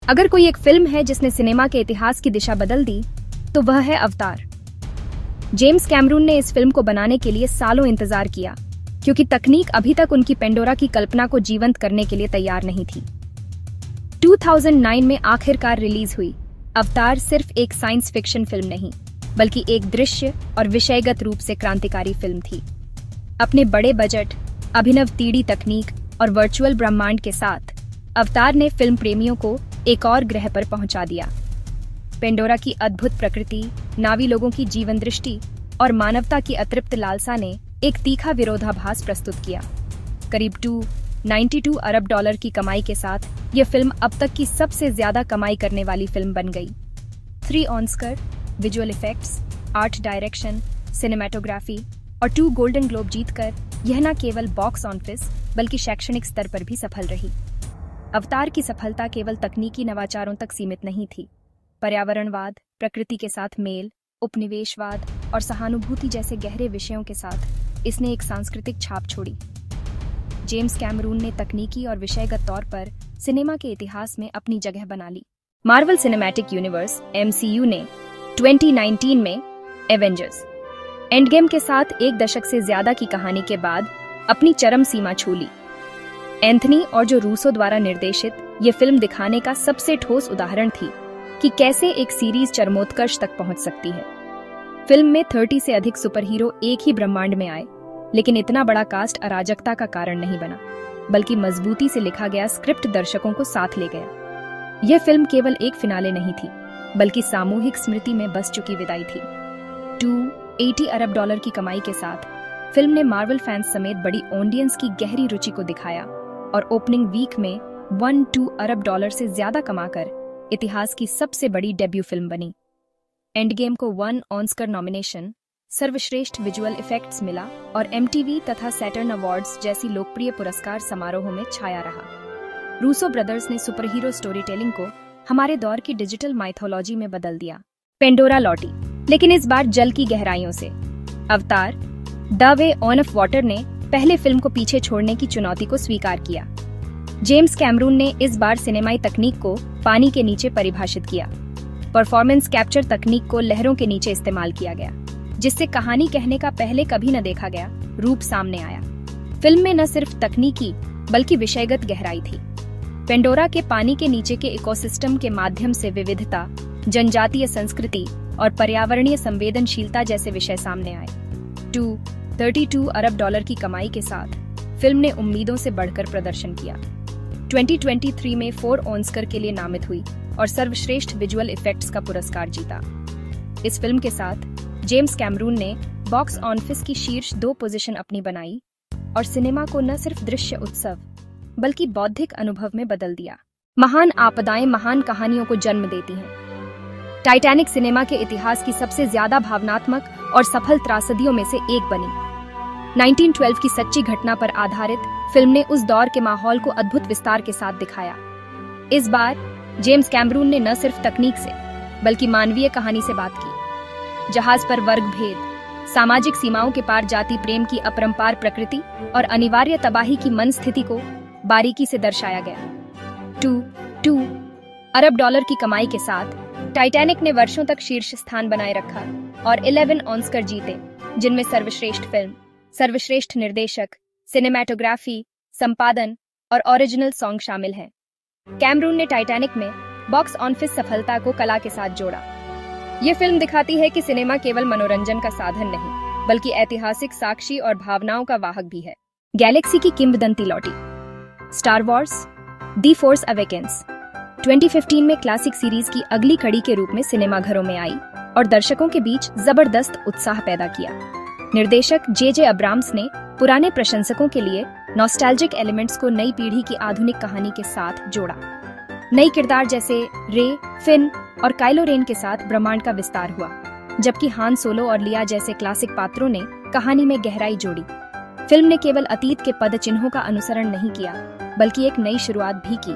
अगर कोई एक फिल्म है जिसने सिनेमा के इतिहास की दिशा बदल दी, तो वह है अवतार। जेम्स कैमरून ने इस फिल्म को बनाने के लिए सालों इंतजार किया, क्योंकि तकनीक अभी तक उनकी पेंडोरा की कल्पना को जीवंत करने के लिए तैयार नहीं थी। 2009 में आखिरकार रिलीज हुई अवतार सिर्फ एक साइंस फिक्शन फिल्म नहीं, बल्कि एक दृश्य और विषयगत रूप से क्रांतिकारी फिल्म थी। अपने बड़े बजट, अभिनव 3D तकनीक और वर्चुअल ब्रह्मांड के साथ अवतार ने फिल्म प्रेमियों को एक और ग्रह पर पहुंचा दिया। पेंडोरा की अद्भुत प्रकृति, नावी लोगों की जीवन दृष्टि और मानवता की अतृप्त लालसा ने एक तीखा विरोधाभास प्रस्तुत किया। करीब $292 अरब की कमाई के साथ यह फिल्म अब तक की सबसे ज्यादा कमाई करने वाली फिल्म बन गई। 3 Oscar, visual effects, art direction, cinematography और 2 गोल्डन ग्लोब जीतकर यह न केवल बॉक्स ऑफिस बल्कि शैक्षणिक स्तर पर भी सफल रही। अवतार की सफलता केवल तकनीकी नवाचारों तक सीमित नहीं थी। पर्यावरणवाद, प्रकृति के साथ मेल, उपनिवेशवाद और सहानुभूति जैसे गहरे विषयों के साथ इसने एक सांस्कृतिक छाप छोड़ी। जेम्स कैमरून ने तकनीकी और विषयगत तौर पर सिनेमा के इतिहास में अपनी जगह बना ली। मार्वल सिनेमैटिक यूनिवर्स (MCU) ने 2019 में एवेंजर्स एंड गेम के साथ 1 दशक से ज्यादा की कहानी के बाद अपनी चरम सीमा छू ली। एंथनी और जो रूसो द्वारा निर्देशित ये फिल्म दिखाने का सबसे ठोस उदाहरण थी कि कैसे एक सीरीज चरमोत्कर्ष तक पहुंच सकती है। फिल्म में 30 से अधिक सुपर हीरो एक ही ब्रह्मांड में आए, लेकिन इतना बड़ा कास्ट अराजकता का कारण नहीं बना, बल्कि मजबूती से लिखा गया स्क्रिप्ट दर्शकों को साथ ले गया। यह फिल्म केवल एक फिनाले नहीं थी, बल्कि सामूहिक स्मृति में बस चुकी विदाई थी। $280 अरब की कमाई के साथ फिल्म ने मार्वल फैंस समेत बड़ी ऑडियंस की गहरी रुचि को दिखाया और ओपनिंग वीक में $12 अरब से ज्यादा कमाकर इतिहास की सबसे बड़ी डेब्यू फिल्म बनी। एंड गेम को 1 ऑस्कर नॉमिनेशन, सर्वश्रेष्ठ विजुअल इफेक्ट्स मिला और MTV तथा सैटर्न अवार्ड्स जैसी लोकप्रिय पुरस्कार समारोहों में छाया रहा। रूसो ब्रदर्स ने सुपरहीरो स्टोरी टेलिंग को हमारे दौर की डिजिटल माइथोलॉजी में बदल दिया। पेंडोरा लौटी, लेकिन इस बार जल की गहराइयों से। अवतार द वे ऑफ वाटर ने पहले फिल्म को पीछे छोड़ने की चुनौती को स्वीकार किया। जेम्स कैमरून ने इस बार सिनेमाई तकनीक को पानी के नीचे परिभाषित किया। परफॉर्मेंस कैप्चर तकनीक को लहरों के नीचे इस्तेमाल किया गया, जिससे कहानी कहने का पहले कभी न देखा गया रूप सामने आया। फिल्म में न सिर्फ तकनीकी बल्कि विषयगत गहराई थी। पेंडोरा के पानी के नीचे के इकोसिस्टम के माध्यम से विविधता, जनजातीय संस्कृति और पर्यावरणीय संवेदनशीलता जैसे विषय सामने आए। $232 अरब की कमाई के साथ फिल्म ने उम्मीदों से बढ़कर प्रदर्शन किया। 2023 में 4 ऑस्कर के लिए नामित हुई और सर्वश्रेष्ठ विजुअल इफेक्ट्स का पुरस्कार जीता। इस फिल्म के साथ जेम्स कैमरून ने बॉक्स ऑफिस की शीर्ष 2 पोजीशन अपनी बनाई और सिनेमा को न सिर्फ दृश्य उत्सव बल्कि बौद्धिक अनुभव में बदल दिया। महान आपदाएं महान कहानियों को जन्म देती हैं। टाइटैनिक सिनेमा के इतिहास की सबसे ज्यादा भावनात्मक और सफल त्रासदियों में से एक बनी। 1912 की सच्ची घटना पर आधारित फिल्म ने उस दौर के माहौल को अद्भुत विस्तार के साथ दिखाया। इस बार जेम्स कैमरून ने न सिर्फ तकनीक से बल्कि मानवीय कहानी से बात की। जहाज पर वर्ग भेद, सामाजिक सीमाओं के पार जाति प्रेम की अपरंपार प्रकृति और अनिवार्य तबाही की मन स्थिति को बारीकी से दर्शाया गया। $2 अरब की कमाई के साथ टाइटैनिक ने वर्षों तक शीर्ष स्थान बनाए रखा और 11 ऑस्कर जीते, जिनमें सर्वश्रेष्ठ फिल्म, सर्वश्रेष्ठ निर्देशक, सिनेमैटोग्राफी, संपादन और ओरिजिनल सॉन्ग शामिल हैं। कैमरून ने टाइटैनिक में बॉक्स ऑफिस सफलता को कला के साथ जोड़ा। ये फिल्म दिखाती है कि सिनेमा केवल मनोरंजन का साधन नहीं, बल्कि ऐतिहासिक साक्षी और भावनाओं का वाहक भी है। गैलेक्सी की किंवदंती लौटी। Star Wars the force awakens 2015 में क्लासिक सीरीज की अगली कड़ी के रूप में सिनेमाघरों में आई और दर्शकों के बीच जबरदस्त उत्साह पैदा किया। निर्देशक J.J. अब्राम्स ने पुराने प्रशंसकों के लिए नॉस्टैल्जिक एलिमेंट्स को नई पीढ़ी की आधुनिक कहानी के साथ जोड़ा। नई किरदार जैसे रे, फिन और काइलो रेन के साथ ब्रह्मांड का विस्तार हुआ, जबकि हान सोलो और लिया जैसे क्लासिक पात्रों ने कहानी में गहराई जोड़ी। फिल्म ने केवल अतीत के पद चिन्हों का अनुसरण नहीं किया, बल्कि एक नई शुरुआत भी की।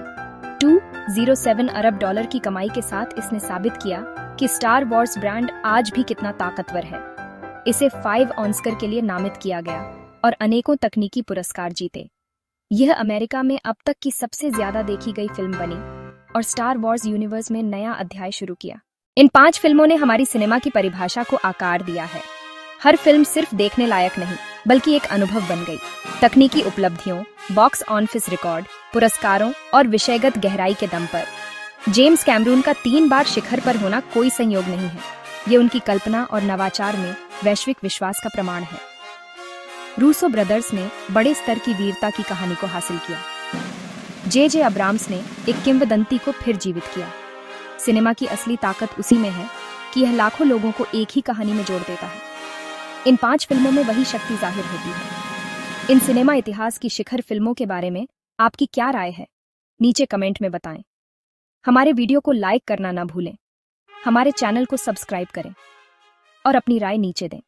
$207 अरब की कमाई के साथ इसने साबित किया कि स्टार वॉर्स ब्रांड आज भी कितना ताकतवर है। इसे 5 ऑस्कर के लिए नामित किया गया और अनेकों तकनीकी पुरस्कार जीते। यह अमेरिका में अब तक की सबसे ज्यादा देखी गई फिल्म बनी और स्टार वॉर्स यूनिवर्स में नया अध्याय शुरू किया। इन 5 फिल्मों ने हमारी सिनेमा की परिभाषा को आकार दिया है। हर फिल्म सिर्फ देखने लायक नहीं, बल्कि एक अनुभव बन गई। तकनीकी उपलब्धियों, बॉक्स ऑफिस रिकॉर्ड, पुरस्कारों और विषयगत गहराई के दम पर जेम्स कैमरून का 3 बार शिखर पर होना कोई संयोग नहीं है। ये उनकी कल्पना और नवाचार में वैश्विक विश्वास का प्रमाण है। रूसो ब्रदर्स ने बड़े स्तर की वीरता की कहानी को हासिल किया। जे अब्राम्स ने एक किंवदंती को फिर जीवित किया। सिनेमा की असली ताकत उसी में है कि यह लाखों लोगों को एक ही कहानी में जोड़ देता है। इन 5 फिल्मों में वही शक्ति जाहिर होती है। इन सिनेमा इतिहास की शिखर फिल्मों के बारे में आपकी क्या राय है? नीचे कमेंट में बताएं। हमारे वीडियो को लाइक करना ना भूलें। हमारे चैनल को सब्सक्राइब करें और अपनी राय नीचे दें।